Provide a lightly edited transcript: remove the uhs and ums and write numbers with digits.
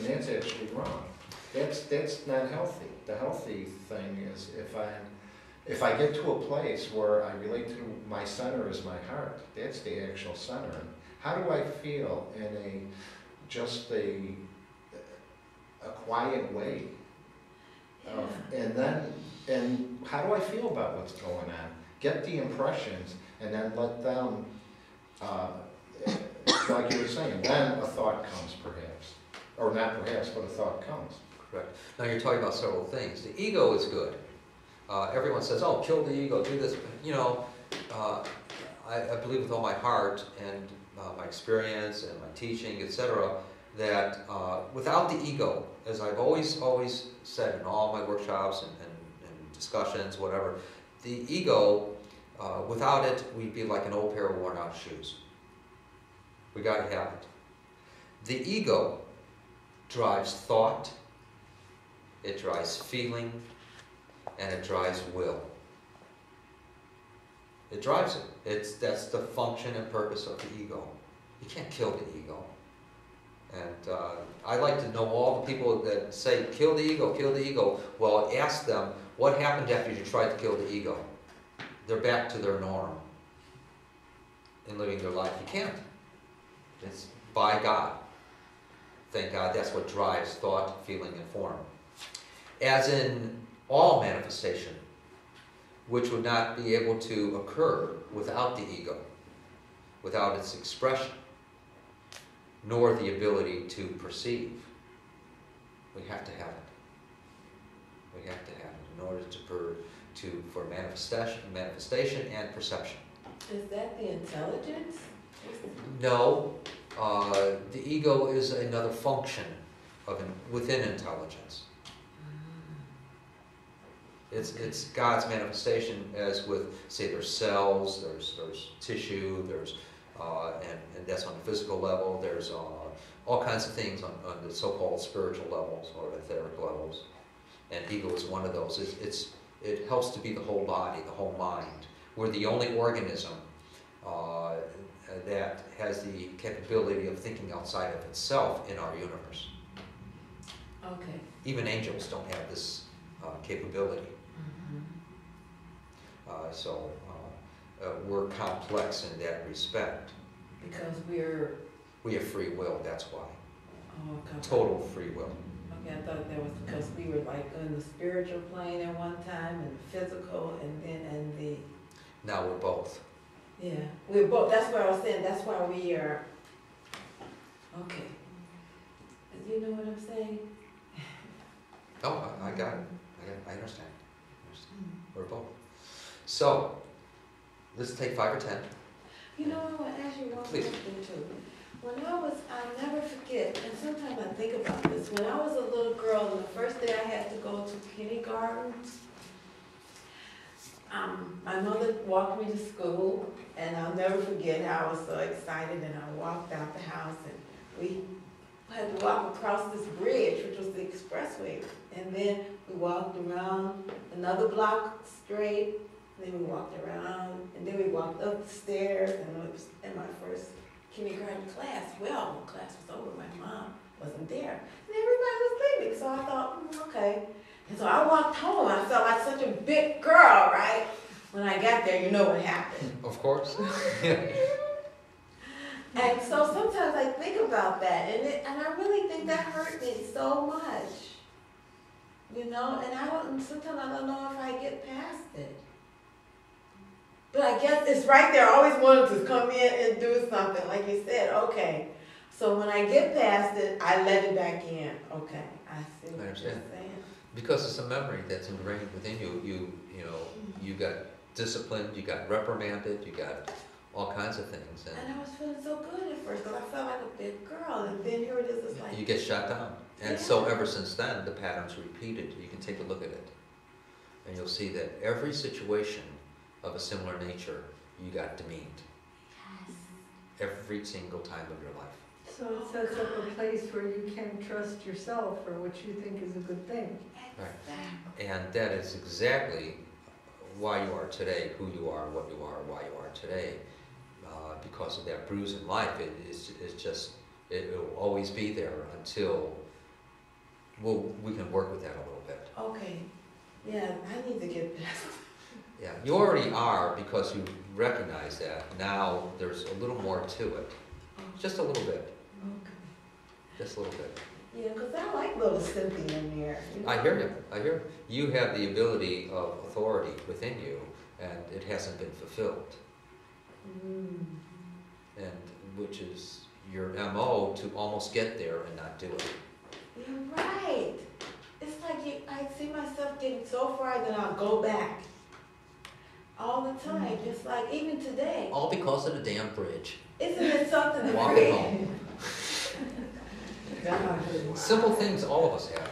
that's actually wrong. That's not healthy. The healthy thing is if I get to a place where I relate to my center as my heart, that's the actual center. And how do I feel in just a quiet way? And how do I feel about what's going on? Get the impressions and then let them, like you were saying, then a thought comes perhaps. Or not perhaps, but a thought comes. Correct. Now you're talking about several things. The ego is good. Everyone says, oh, kill the ego, do this. You know, I believe with all my heart and my experience and my teaching, etc., that without the ego, as I've always said in all my workshops and discussions, whatever, the ego, without it, we'd be like an old pair of worn out shoes. We got to have it. The ego drives thought, it drives feeling, and it drives will. It drives it. That's the function and purpose of the ego. You can't kill the ego. And I like to know all the people that say, kill the ego, kill the ego. Well, ask them, what happened after you tried to kill the ego? They're back to their norm in living their life. You can't. It's by God. Thank God, that's what drives thought, feeling, and form. As in all manifestation, which would not be able to occur without the ego, without its expression, nor the ability to perceive. We have to have it. We have to have it in order for manifestation and perception. Is that the intelligence? No, the ego is another function within intelligence. It's God's manifestation, as with, say, there's cells, there's tissue, and that's on the physical level. There's all kinds of things on the so-called spiritual levels or etheric levels, and ego is one of those. It helps to be the whole body, the whole mind. We're the only organism that has the capability of thinking outside of itself in our universe. Okay. Even angels don't have this capability. So we're complex in that respect. Because we have free will, that's why. Oh, okay. Total free will. Okay, I thought that was because we were like in the spiritual plane at one time and the physical and then in the... Now we're both. Yeah, we're both. That's what I was saying. That's why we are... Okay. Do you know what I'm saying? Oh, I got it. I understand. We're both. So, let's take 5 or 10. You know, I want to ask you one Please. question too. I'll never forget, and sometimes I think about this, when I was a little girl and the first day I had to go to kindergarten, my mother walked me to school, and I'll never forget how I was so excited, and I walked out the house, and we had to walk across this bridge, which was the expressway, and then we walked around another block straight, and then we walked around, and then we walked up the stairs, and it was in my first kindergarten class. Well, when class was over, my mom wasn't there, and everybody was leaving, so I thought, okay. And so I walked home. I felt like such a big girl, right? When I got there, you know what happened. Of course. And so sometimes I think about that, and I really think that hurt me so much. You know, and sometimes I don't know if I get past it. But I guess it's right there. I always wanted to come in and do something, like you said. Okay, so when I get past it, I let it back in. Okay, I see what you're saying. Because it's a memory that's ingrained within you. You know, you got disciplined, you got reprimanded, you got all kinds of things. And I was feeling so good at first because I felt like a big girl, and then here it is, it's like... You get shut down. And so ever since then, the pattern's repeated. You can take a look at it. And you'll see that every situation of a similar nature, you got demeaned. Yes. Every single time of your life. So it sets up a place where you can trust yourself for what you think is a good thing. Right. And that is exactly why you are today, who you are, what you are, why you are today. Because of that bruise in life, it will always be there until we can work with that a little bit. Okay, yeah, I need to get past. Yeah, you already are because you recognize that. Now there's a little more to it. Just a little bit, Okay. just a little bit. Yeah, 'cause I like little Cynthia in there. You know? I hear you, I hear you. You have the ability of authority within you, and it hasn't been fulfilled. Mm. And which is your MO to almost get there and not do it. You're right. It's like I see myself getting so far, then I'll go back. All the time, just like even today. All because of the damn bridge. Isn't it something to Walking create? home. God. Simple things all of us have.